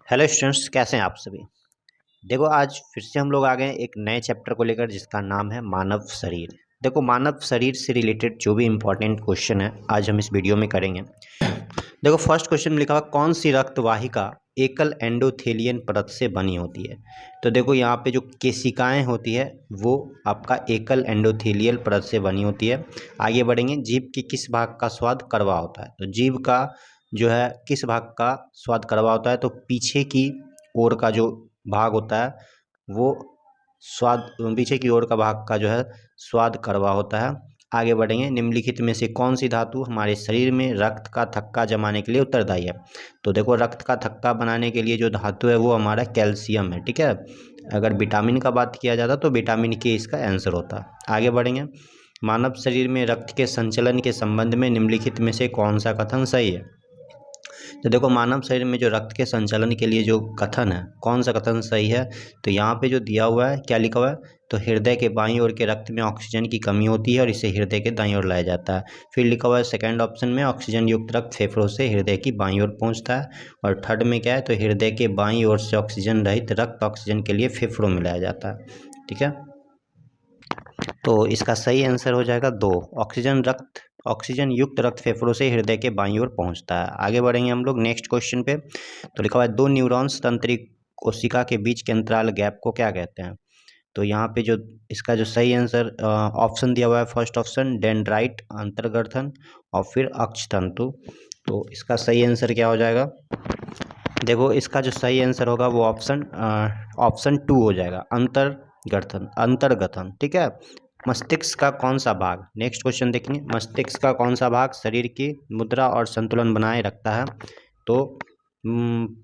Hello students, कैसे हैं आप सभी। देखो, आज फिर से हम लोग आ गए हैं एक नए चैप्टर को लेकर जिसका नाम है मानव शरीर। देखो, मानव शरीर से रिलेटेड जो भी इम्पोर्टेंट क्वेश्चन है आज हम इस वीडियो में करेंगे। देखो, फर्स्ट क्वेश्चन में लिखा हुआ कौन सी रक्त वाहिका एकल एंडोथेलियन परत से बनी होती है। तो देखो, यहाँ पे जो केशिकाएं होती है वो आपका एकल एंडोथेलियल परत से बनी होती है। आगे बढ़ेंगे, जीभ के किस भाग का स्वाद कड़वा होता है। तो जीभ का जो है किस भाग का स्वाद कड़वा होता है, तो पीछे की ओर का जो भाग होता है वो स्वाद, पीछे की ओर का भाग का जो है स्वाद कड़वा होता है। आगे बढ़ेंगे, निम्नलिखित में से कौन सी धातु हमारे शरीर में रक्त का थक्का जमाने के लिए उत्तरदायी है। तो देखो, रक्त का थक्का बनाने के लिए जो धातु है वो हमारा कैल्शियम है। ठीक है, अगर विटामिन का बात किया जाता तो विटामिन के इसका आंसर होता। आगे बढ़ेंगे, मानव शरीर में रक्त के संचलन के संबंध में निम्नलिखित में से कौन सा कथन सही है। तो देखो, मानव शरीर में जो रक्त के संचालन के लिए जो कथन है, कौन सा कथन सही है। तो यहाँ पे जो दिया हुआ है, क्या लिखा हुआ है, तो हृदय के बाईं ओर के रक्त में ऑक्सीजन की कमी होती है और इसे हृदय के दाईं ओर लाया जाता है। फिर लिखा हुआ है सेकंड ऑप्शन में ऑक्सीजन युक्त रक्त फेफड़ों से हृदय की बाईं ओर पहुँचता है। और थर्ड में क्या है, तो हृदय के बाईं ओर से ऑक्सीजन रहित रक्त ऑक्सीजन के लिए फेफड़ों में लाया जाता है। ठीक है, तो इसका सही आंसर हो जाएगा 2, ऑक्सीजन युक्त रक्त फेफड़ों से हृदय के बाईं ओर पहुंचता है। आगे बढ़ेंगे हम लोग नेक्स्ट क्वेश्चन पे। तो लिखा हुआ है 2 न्यूरॉन्स तंत्रिक कोशिका के बीच के अंतराल गैप को क्या कहते हैं। तो यहाँ पे जो इसका जो सही आंसर ऑप्शन दिया हुआ है, फर्स्ट ऑप्शन डेंड्राइट अंतर्गठन और फिर अक्षतंतु। तो इसका सही आंसर क्या हो जाएगा। देखो, इसका जो सही आंसर होगा वो ऑप्शन 2 हो जाएगा, अंतर्गठन। ठीक है, मस्तिष्क का कौन सा भाग, नेक्स्ट क्वेश्चन देखेंगे, मस्तिष्क का कौन सा भाग शरीर की मुद्रा और संतुलन बनाए रखता है। तो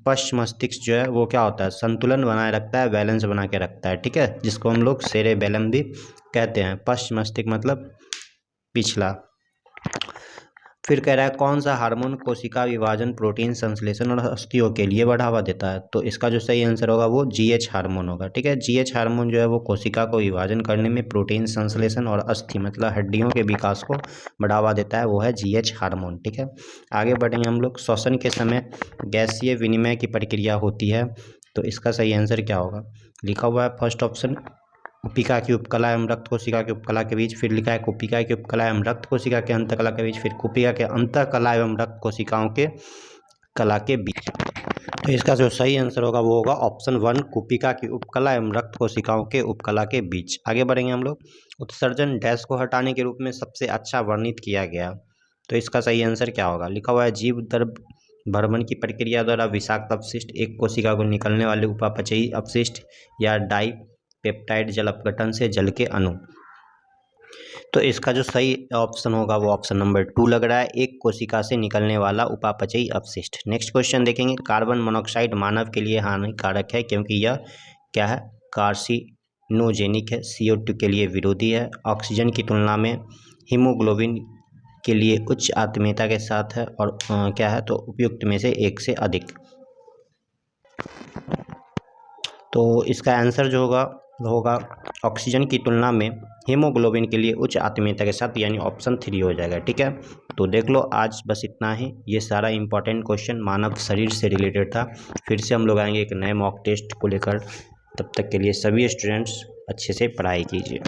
पश्च मस्तिष्क जो है वो क्या होता है, संतुलन बनाए रखता है, बैलेंस बना के रखता है। ठीक है, जिसको हम लोग सेरेबेलम भी कहते हैं। पश्च मस्तिष्क मतलब पिछला। फिर कह रहा है कौन सा हार्मोन कोशिका विभाजन, प्रोटीन संश्लेषण और अस्थियों के लिए बढ़ावा देता है। तो इसका जो सही आंसर होगा वो जीएच हार्मोन होगा। ठीक है, जीएच हार्मोन जो है वो कोशिका को विभाजन करने में, प्रोटीन संश्लेषण और अस्थि मतलब हड्डियों के विकास को बढ़ावा देता है, वो है जीएच हार्मोन। ठीक है, आगे बढ़ेंगे हम लोग, श्वसन के समय गैसीय विनिमय की प्रक्रिया होती है। तो इसका सही आंसर क्या होगा। लिखा हुआ है फर्स्ट ऑप्शन कुपिका की उपकला एवं रक्त कोशिका की उपकला के बीच, फिर लिखा है कुपिका की उपकला एवं रक्त कोशिका के अंतकला के बीच, फिर कुपिका के अंतकला एवं रक्त कोशिकाओं के कला के बीच। तो इसका जो सही आंसर होगा वो होगा ऑप्शन 1, कुपिका की उपकला एवं रक्त कोशिकाओं के उपकला के बीच। आगे बढ़ेंगे हम लोग, उत्सर्जन डैश को हटाने के रूप में सबसे अच्छा वर्णित किया गया। तो इसका सही आंसर क्या होगा। लिखा हुआ है जीव द्रव भ्रमण की प्रक्रिया द्वारा विषाक्त अपशिष्ट, एक कोशिका को निकलने वाले उपापचयी अपशिष्ट, या डाई पेप्टाइड जल अपघटन से जल के अणु। तो इसका जो सही ऑप्शन होगा वो ऑप्शन नंबर 2 लग रहा है, एक कोशिका से निकलने वाला उपापचयी अपशिष्ट। नेक्स्ट क्वेश्चन देखेंगे, कार्बन मोनोऑक्साइड मानव के लिए हानिकारक है क्योंकि यह क्या है, कार्सिनोजेनिक है, CO2 के लिए विरोधी है, ऑक्सीजन की तुलना में हीमोग्लोबिन के लिए उच्च आत्मीयता के साथ है, और क्या है, तो उपयुक्त में से एक से अधिक। तो इसका आंसर जो होगा ऑक्सीजन की तुलना में हीमोग्लोबिन के लिए उच्च आत्मीयता के साथ, यानी ऑप्शन 3 हो जाएगा। ठीक है, तो देख लो, आज बस इतना ही। ये सारा इंपॉर्टेंट क्वेश्चन मानव शरीर से रिलेटेड था। फिर से हम लोग आएंगे एक नए मॉक टेस्ट को लेकर। तब तक के लिए सभी स्टूडेंट्स अच्छे से पढ़ाई कीजिए।